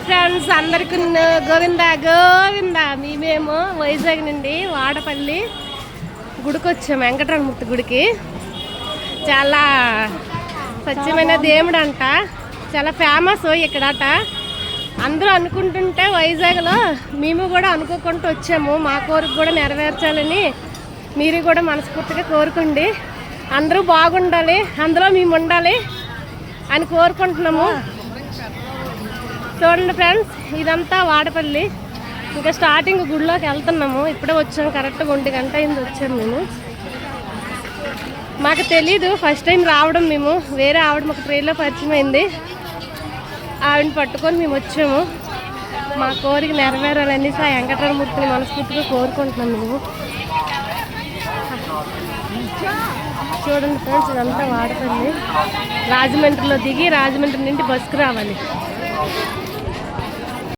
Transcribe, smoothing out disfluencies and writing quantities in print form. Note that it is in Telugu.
హాయ్ ఫ్రెండ్స్, అందరికి గోవింద గోవింద. మేమేమో వైజాగ్ నుండి వాడపల్లి గుడికి వచ్చాము, వెంకటరమూర్తి గుడికి. చాలా స్వచ్ఛమైన దేవుడు అంట, చాలా ఫేమస్ ఇక్కడట. అందరూ అనుకుంటుంటే వైజాగ్లో మేము కూడా అనుకోకుండా వచ్చాము. మా కోరిక కూడా నెరవేర్చాలని మీరు కూడా మనస్ఫూర్తిగా కోరుకోండి. అందరూ బాగుండాలి, అందులో మేము ఉండాలి అని కోరుకుంటున్నాము. చూడండి ఫ్రెండ్స్, ఇదంతా వాడపల్లి. ఇంకా స్టార్టింగ్ గుడిలోకి వెళ్తున్నాము. ఇప్పుడే వచ్చాము, కరెక్ట్గా 1 గంట అయింది వచ్చాము మేము. మాకు తెలీదు, ఫస్ట్ టైం రావడం మేము. వేరే ఆవిడ మాకు ట్రైన్లో పరిచయం అయింది, ఆవిడని పట్టుకొని మేము వచ్చాము. మా కోరిక నెరవేరాలని ఆ వెంకటరమూర్తిని మనస్ఫూర్తిగా కోరుకుంటున్నాం మేము. చూడండి ఫ్రెండ్స్, ఇదంతా వాడపల్లి. రాజమండ్రిలో దిగి రాజమండ్రి నుండి బస్సుకు రావాలి.